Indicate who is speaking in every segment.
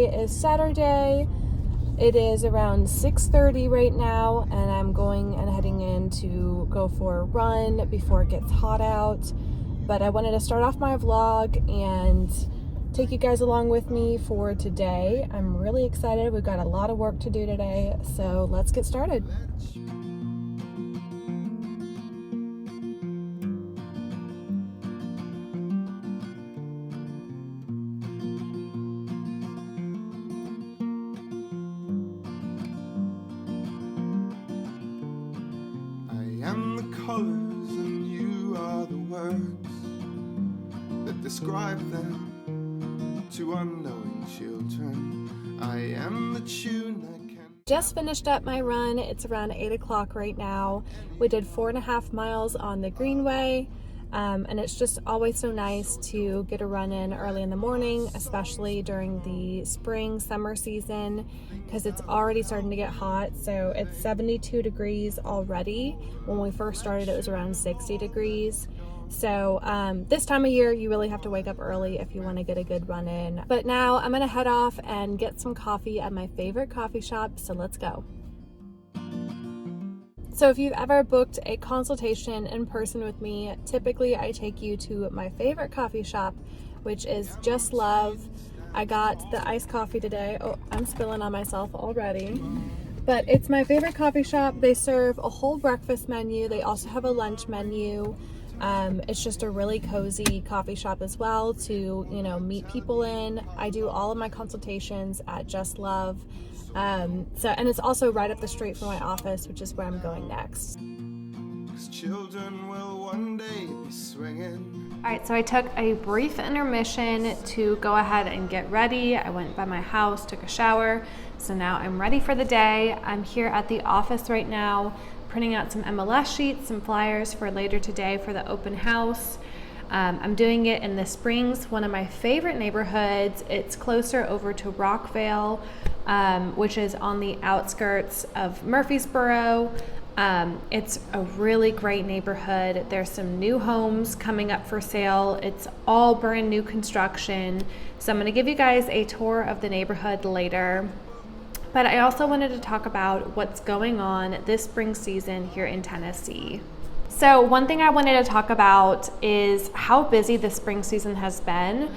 Speaker 1: Today is Saturday. It is around 6:30 right now, and I'm heading in to go for a run before it gets hot out. But I wanted to start off my vlog and take you guys along with me for today. I'm really excited. We've got a lot of work to do today, so let's get started.
Speaker 2: Colors and you are the words that describe them to unknowing children. I am the tune I can.
Speaker 1: Just finished up my run. It's around 8 o'clock right now. We did 4.5 miles on the greenway. And it's just always so nice to get a run in early in the morning, especially during the spring, summer season, because it's already starting to get hot. So it's 72 degrees already. When we first started, it was around 60 degrees. So this time of year, you really have to wake up early if you want to get a good run in. But now I'm going to head off and get some coffee at my favorite coffee shop. So let's go. So if you've ever booked a consultation in person with me, typically I take you to my favorite coffee shop, which is Just Love. I got the iced coffee today. Oh, I'm spilling on myself already. But it's my favorite coffee shop. They serve a whole breakfast menu. They also have a lunch menu. It's just a really cozy coffee shop as well to, meet people in. I do all of my consultations at Just Love. And it's also right up the street from my office, which is where I'm going next.
Speaker 2: 'Cause children will one day be swinging.
Speaker 1: All right, so I took a brief intermission to go ahead and get ready. I went by my house, took a shower. So now I'm ready for the day. I'm here at the office right now, printing out some MLS sheets, some flyers for later today for the open house. I'm doing it in the Springs, one of my favorite neighborhoods. It's closer over to Rockvale, which is on the outskirts of Murfreesboro. It's a really great neighborhood. There's some new homes coming up for sale. It's all brand new construction. So I'm going to give you guys a tour of the neighborhood later. But I also wanted to talk about what's going on this spring season here in Tennessee. So one thing I wanted to talk about is how busy the spring season has been.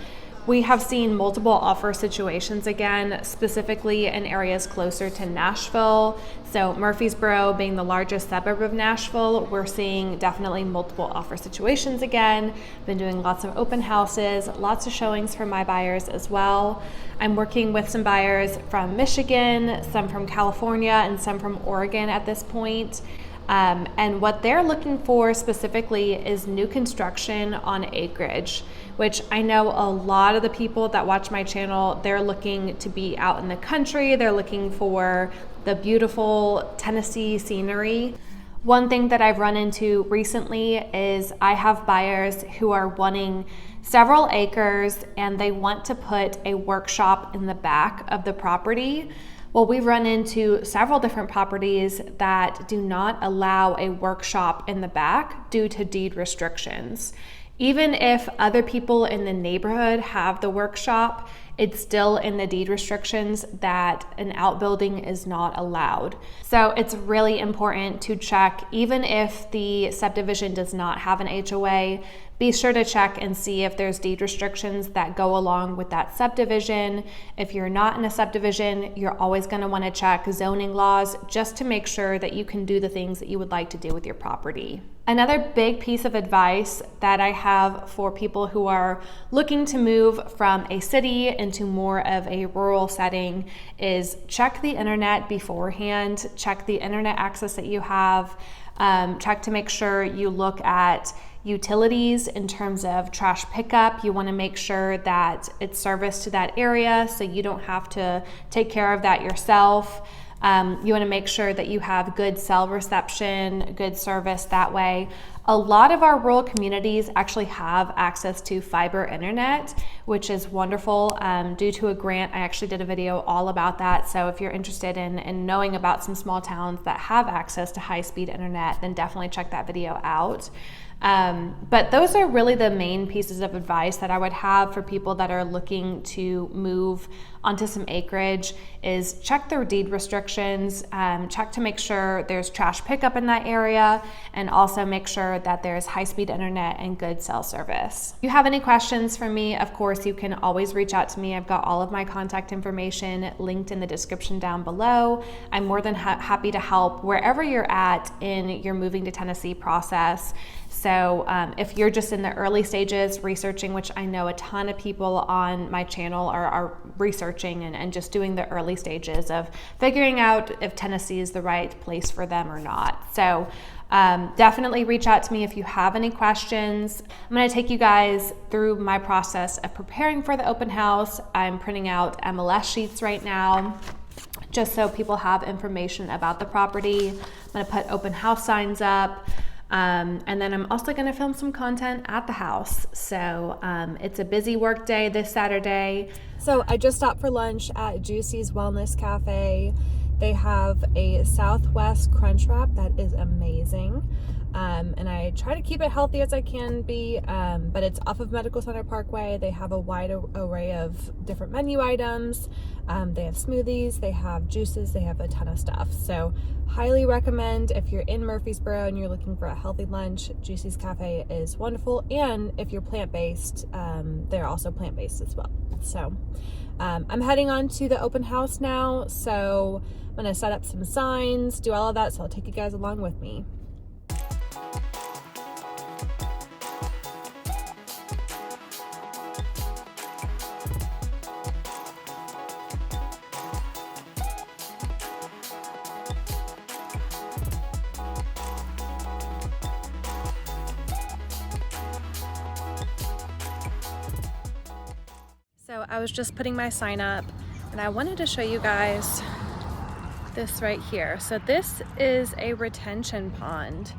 Speaker 1: We have seen multiple offer situations again, specifically in areas closer to Nashville. So Murfreesboro being the largest suburb of Nashville, we're seeing definitely multiple offer situations again. Been doing lots of open houses, lots of showings for my buyers as well. I'm working with some buyers from Michigan, some from California, and some from Oregon at this point. And what they're looking for specifically is new construction on acreage, which I know a lot of the people that watch my channel, they're looking to be out in the country. They're looking for the beautiful Tennessee scenery. One thing that I've run into recently is I have buyers who are wanting several acres and they want to put a workshop in the back of the property. Well, we've run into several different properties that do not allow a workshop in the back due to deed restrictions. Even if other people in the neighborhood have the workshop, it's still in the deed restrictions that an outbuilding is not allowed. So it's really important to check, even if the subdivision does not have an HOA, be sure to check and see if there's deed restrictions that go along with that subdivision. If you're not in a subdivision, you're always going to want to check zoning laws just to make sure that you can do the things that you would like to do with your property. Another big piece of advice that I have for people who are looking to move from a city into more of a rural setting is check the internet beforehand, check the internet access that you have, check to make sure you look at utilities in terms of trash pickup. You want to make sure that it's serviced to that area so you don't have to take care of that yourself. You want to make sure that you have good cell reception, good service that way. A lot of our rural communities actually have access to fiber internet, which is wonderful. Due to a grant, I actually did a video all about that. So if you're interested in knowing about some small towns that have access to high-speed internet, then definitely check that video out. But those are really the main pieces of advice that I would have for people that are looking to move onto some acreage is check their deed restrictions, check to make sure there's trash pickup in that area, and also make sure that there's high-speed internet and good cell service. If you have any questions for me, of course, you can always reach out to me. I've got all of my contact information linked in the description down below. I'm more than happy to help wherever you're at in your moving to Tennessee process. So if you're just in the early stages researching, which I know a ton of people on my channel are researching and just doing the early stages of figuring out if Tennessee is the right place for them or not. So definitely reach out to me if you have any questions. I'm going to take you guys through my process of preparing for the open house. I'm printing out MLS sheets right now, just so people have information about the property. I'm going to put open house signs up. And then I'm also going to film some content at the house. So it's a busy work day this Saturday. So I just stopped for lunch at Juicy's Wellness Cafe. They have a Southwest crunch wrap that is amazing. And I try to keep it healthy as I can be, but it's off of Medical Center Parkway. They have a wide array of different menu items. They have smoothies, they have juices, they have a ton of stuff. So highly recommend if you're in Murfreesboro and you're looking for a healthy lunch, Juicy's Cafe is wonderful. And if you're plant-based, they're also plant-based as well. So I'm heading on to the open house now. So I'm gonna set up some signs, do all of that. So I'll take you guys along with me. So I was just putting my sign up and I wanted to show you guys this right here. So this is a retention pond.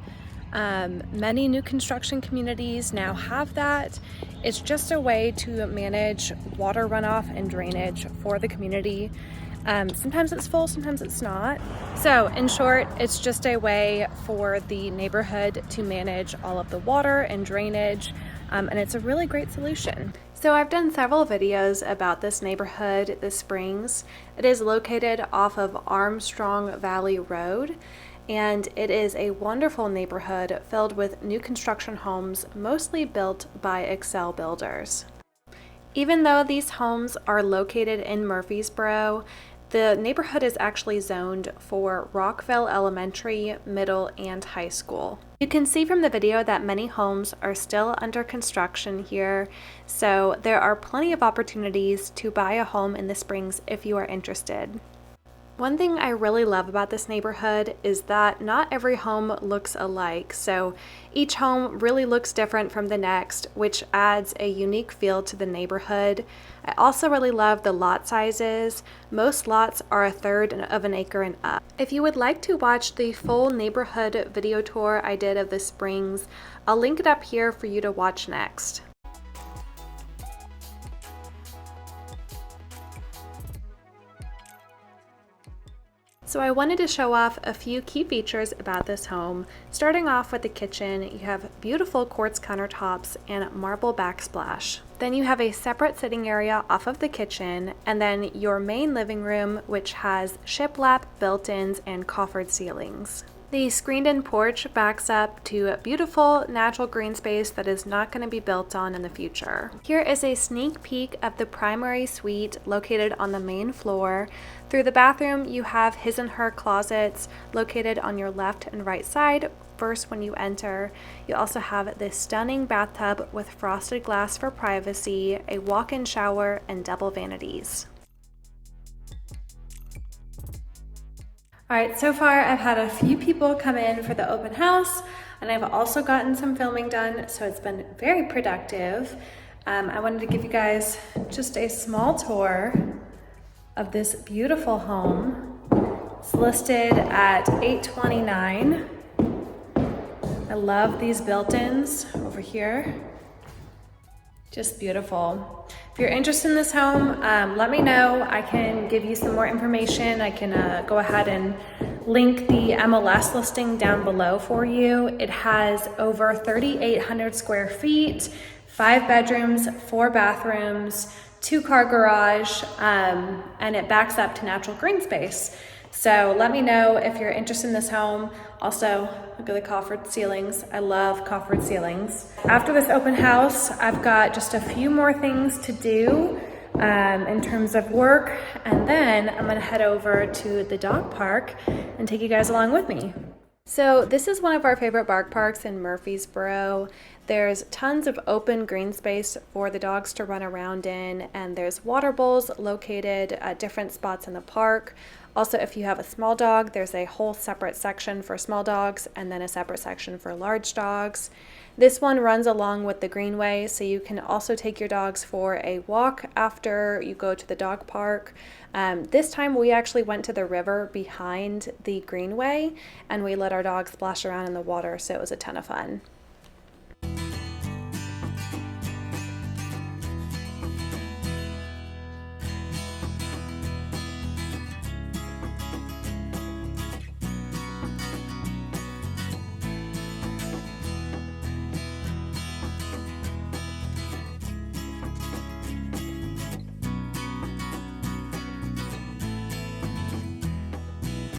Speaker 1: Many new construction communities now have that. It's just a way to manage water runoff and drainage for the community. Sometimes it's full, sometimes it's not. So in short, it's just a way for the neighborhood to manage all of the water and drainage, and it's a really great solution. So I've done several videos about this neighborhood, the Springs. It is located off of Armstrong Valley Road, and it is a wonderful neighborhood filled with new construction homes, mostly built by Excel builders. Even though these homes are located in Murfreesboro, the neighborhood is actually zoned for Rockville Elementary, Middle, and High School. You can see from the video that many homes are still under construction here, so there are plenty of opportunities to buy a home in the Springs if you are interested. One thing I really love about this neighborhood is that not every home looks alike, so each home really looks different from the next, which adds a unique feel to the neighborhood. I also really love the lot sizes. Most lots are 1/3 of an acre and up. If you would like to watch the full neighborhood video tour I did of the Springs, I'll link it up here for you to watch next. So I wanted to show off a few key features about this home. Starting off with the kitchen, you have beautiful quartz countertops and marble backsplash. Then you have a separate sitting area off of the kitchen, and then your main living room, which has shiplap built-ins and coffered ceilings. The screened-in porch backs up to a beautiful natural green space that is not going to be built on in the future. Here is a sneak peek of the primary suite located on the main floor. Through the bathroom, you have his and her closets located on your left and right side. First, when you enter, you also have this stunning bathtub with frosted glass for privacy, a walk-in shower, and double vanities. All right, so far I've had a few people come in for the open house, and I've also gotten some filming done, so it's been very productive. I wanted to give you guys just a small tour of this beautiful home. It's listed at $829. I love these built-ins over here. Just beautiful. If you're interested in this home, let me know. I can give you some more information. I can go ahead and link the MLS listing down below for you. It has over 3,800 square feet, 5 bedrooms, 4 bathrooms, 2-car garage, and it backs up to natural green space. So let me know if you're interested in this home. Also, look at the coffered ceilings. I love coffered ceilings. After this open house, I've got just a few more things to do in terms of work, and then I'm gonna head over to the dog park and take you guys along with me. So this is one of our favorite dog parks in Murfreesboro. There's tons of open green space for the dogs to run around in, and there's water bowls located at different spots in the park. Also, if you have a small dog, there's a whole separate section for small dogs and then a separate section for large dogs. This one runs along with the greenway, so you can also take your dogs for a walk after you go to the dog park. This time we actually went to the river behind the greenway and we let our dogs splash around in the water, so it was a ton of fun.